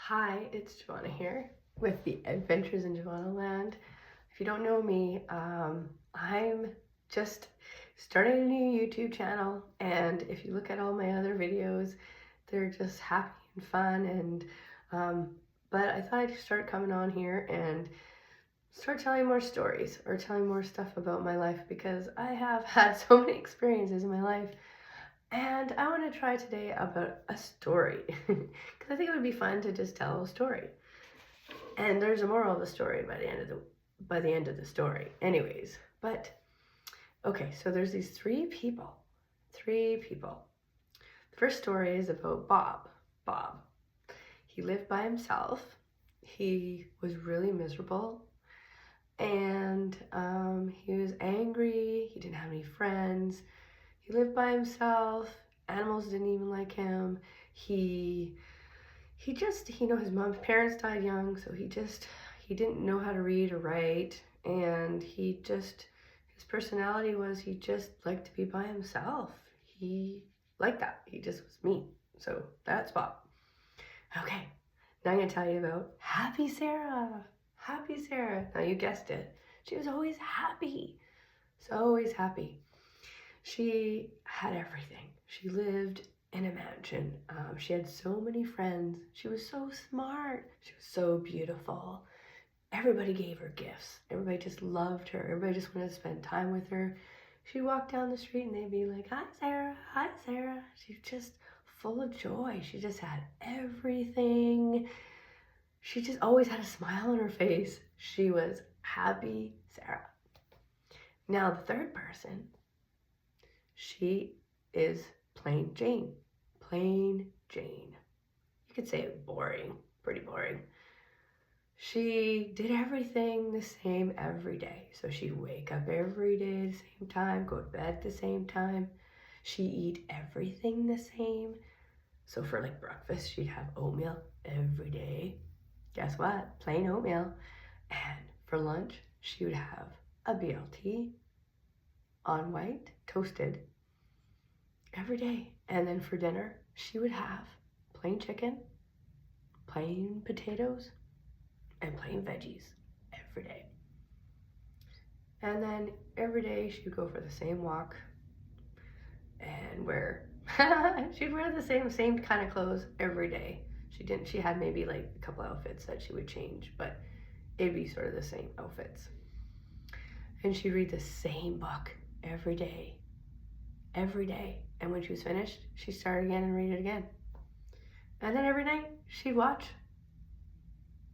Hi, it's Giovanna here with the Adventures in Jevonaland. If you don't know me, I'm just starting a new YouTube channel, and if you look at all my other videos, they're just happy and fun. But I thought I'd start coming on here and start telling more stories or telling more stuff about my life because I have had so many experiences in my life. And I want to try today about a story because I think it would be fun to just tell a story. And there's a moral of the story by the end of the story. Anyways, but okay, so there's these three people. Three people. The first story is about Bob. Bob. He lived by himself. He was really miserable, and he was angry. He didn't have any friends. He lived by himself. Animals didn't even like him. He just, his mom's parents died young, so he didn't know how to read or write. And his personality was he just liked to be by himself. He liked that. He just was me. So that's Bob. Okay, now I'm going to tell you about Happy Sarah. Happy Sarah. Now you guessed it. She was always happy. So always happy. She had everything. She lived in a mansion. She had so many friends. She was so smart. She was so beautiful. Everybody gave her gifts. Everybody just loved her. Everybody just wanted to spend time with her. She'd walk down the street and they'd be like, "Hi, Sarah. Hi, Sarah." She's just full of joy. She just had everything. She just always had a smile on her face. She was Happy Sarah. Now, the third person, she is Plain Jane. Plain Jane. You could say it boring, pretty boring. She did everything the same every day. So she'd wake up every day at the same time, go to bed at the same time. She'd eat everything the same. So for like breakfast, she'd have oatmeal every day. Guess what? Plain oatmeal. And for lunch, she would have a BLT on white, toasted, every day. And then for dinner, she would have plain chicken, plain potatoes, and plain veggies every day. And then every day she'd go for the same walk and she'd wear the same kind of clothes every day. She had maybe like a couple outfits that she would change, but it'd be sort of the same outfits. And she'd read the same book every day. Every day. And when she was finished, she'd start again and read it again. And then every night, she'd watch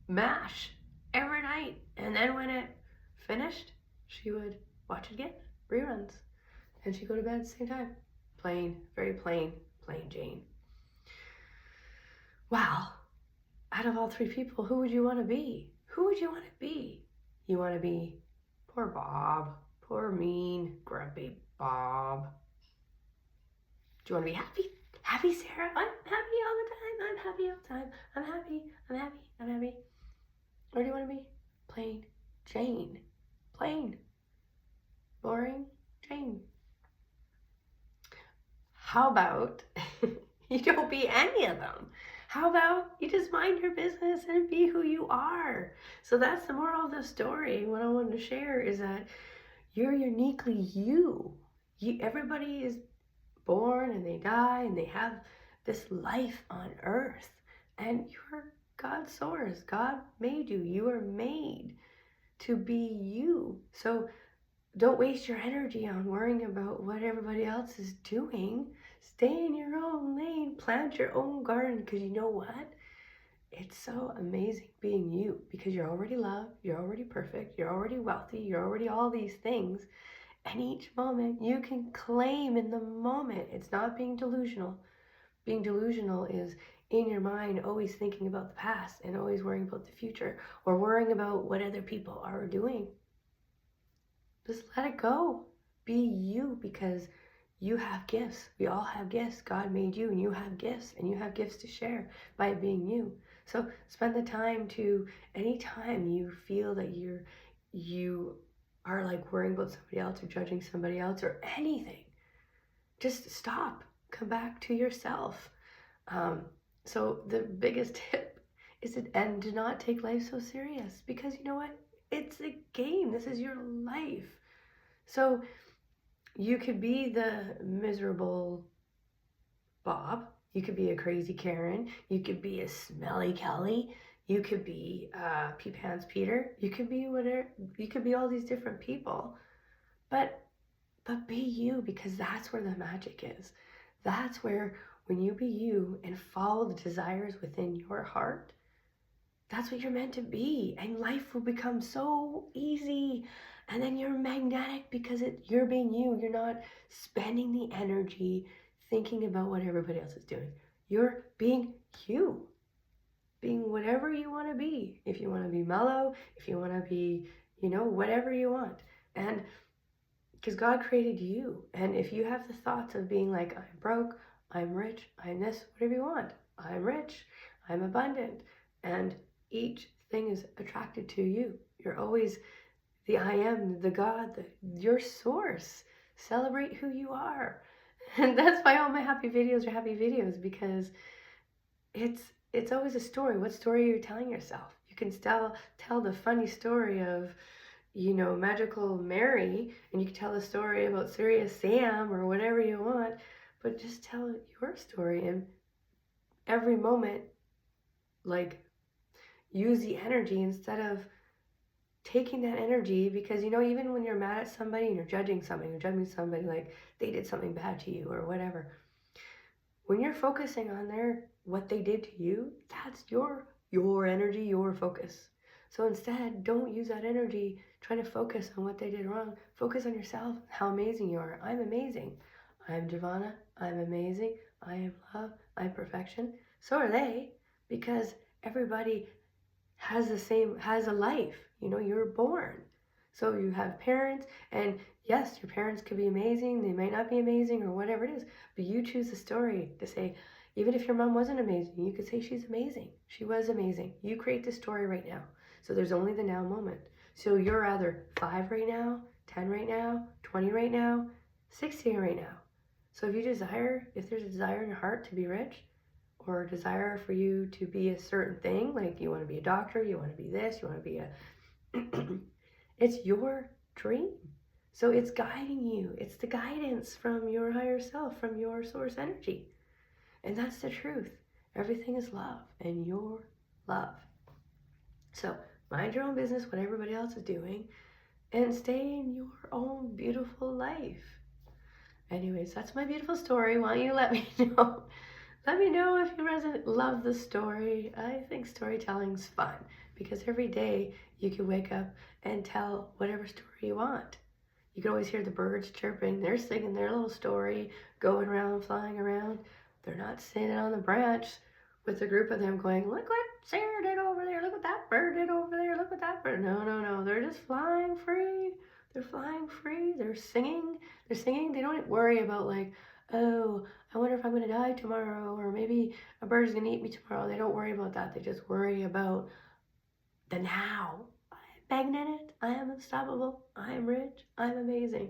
MASH every night. And then when it finished, she would watch it again, reruns. And she'd go to bed at the same time. Plain, very plain Jane. Wow. Out of all three people, who would you want to be? Who would you want to be? You want to be poor Bob. Poor mean, grumpy Bob. Do you want to be happy? Happy Sarah? I'm happy all the time. I'm happy all the time. I'm happy. I'm happy. I'm happy. Or do you want to be plain Jane? Plain, boring Jane. How about you don't be any of them? How about you just mind your business and be who you are? So that's the moral of the story. What I wanted to share is that you're uniquely you. Everybody is born and they die and they have this life on earth, and you're God's source. God made you. You are made to be you. So don't waste your energy on worrying about what everybody else is doing. Stay in your own lane. Plant your own garden, because you know what? It's so amazing being you, because you're already loved, you're already perfect, you're already wealthy, you're already all these things. And each moment you can claim in the moment. It's not being delusional. Being delusional is in your mind always thinking about the past and always worrying about the future or worrying about what other people are doing. Just let it go. Be you, because you have gifts. We all have gifts. God made you and you have gifts, and you have gifts to share by being you. So spend the time to, anytime you feel that you are like worrying about somebody else or judging somebody else or anything, just stop. Come back to yourself. So the biggest tip and do not take life so serious, because you know what? It's a game. This is your life. So you could be the miserable Bob. You could be a crazy Karen. You could be a smelly Kelly. You could be Pea Pants Peter. You could be whatever. You could be all these different people. But be you, because that's where the magic is. That's where, when you be you and follow the desires within your heart, that's what you're meant to be, and life will become so easy. And then you're magnetic because you're being you. You're not spending the energy thinking about what everybody else is doing. You're being you, being whatever you want to be. If you want to be mellow, if you want to be, whatever you want. And because God created you. And if you have the thoughts of being like, I'm broke, I'm rich, I'm this, whatever you want, I'm rich, I'm abundant, and each thing is attracted to you. You're always the I am, the God, your source. Celebrate who you are. And that's why all my happy videos are happy videos, because it's always a story. What story are you telling yourself? You can still tell the funny story of, Magical Mary, and you can tell a story about Serious Sam or whatever you want, but just tell your story, and every moment, like, use the energy instead of taking that energy, because even when you're mad at somebody and you're judging somebody like they did something bad to you or whatever, when you're focusing on what they did to you, that's your energy, your focus. So instead, don't use that energy trying to focus on what they did wrong. Focus on yourself, how amazing you are. I'm amazing. I'm Giovanna. I'm amazing. I am love. I'm perfection. So are they, because everybody has a life. You're born. So you have parents, and yes, your parents could be amazing. They might not be amazing or whatever it is, but you choose the story to say, even if your mom wasn't amazing, you could say she's amazing. She was amazing. You create the story right now. So there's only the now moment. So you're either 5 right now, 10 right now, 20 right now, 60 right now. So if there's a desire in your heart to be rich, or a desire for you to be a certain thing, like you want to be a doctor, you want to be this, you want to be a... it's your dream. So it's guiding you. It's the guidance from your higher self, from your source energy. And that's the truth. Everything is love, and you're love. So mind your own business, what everybody else is doing, and stay in your own beautiful life. Anyways, that's my beautiful story. Why don't you let me know? Let me know if you love the story. I think storytelling's fun, because every day you can wake up and tell whatever story you want. You can always hear the birds chirping. They're singing their little story, going around, flying around. They're not sitting on the branch with a group of them going, look what Sarah did over there. Look what that bird did over there. Look what that bird. No. They're just flying free. They're flying free. They're singing. They don't worry about like, oh, I wonder if I'm going to die tomorrow, or maybe a bird's going to eat me tomorrow. They don't worry about that. They just worry about the now. I'm magnetic. I am unstoppable. I am rich. I'm amazing.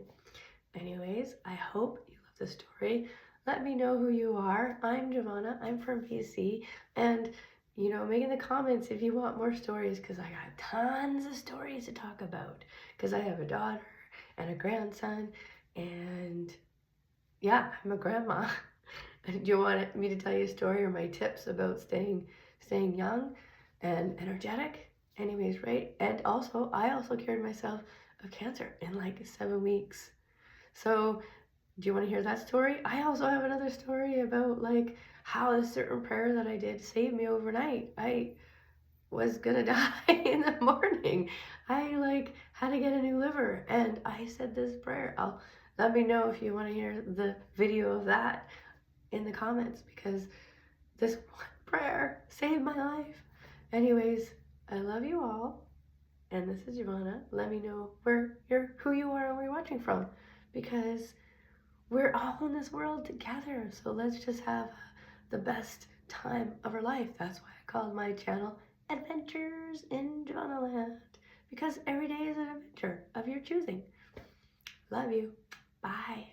Anyways, I hope you love the story. Let me know who you are. I'm Giovanna. I'm from BC. And, make in the comments if you want more stories, because I got tons of stories to talk about. Because I have a daughter and a grandson, and yeah, I'm a grandma. Do you want me to tell you a story or my tips about staying young and energetic? Anyways, right? And also, I also cured myself of cancer in like 7 weeks. So, do you want to hear that story? I also have another story about like how a certain prayer that I did saved me overnight. I was gonna die in the morning. I like had to get a new liver, and I said this prayer. Let me know if you want to hear the video of that in the comments, because this one prayer saved my life. Anyways, I love you all, and this is Giovanna. Let me know who you are and where you're watching from, because we're all in this world together. So let's just have the best time of our life. That's why I called my channel Adventures in Jevonaland, because every day is an adventure of your choosing. Love you. Bye.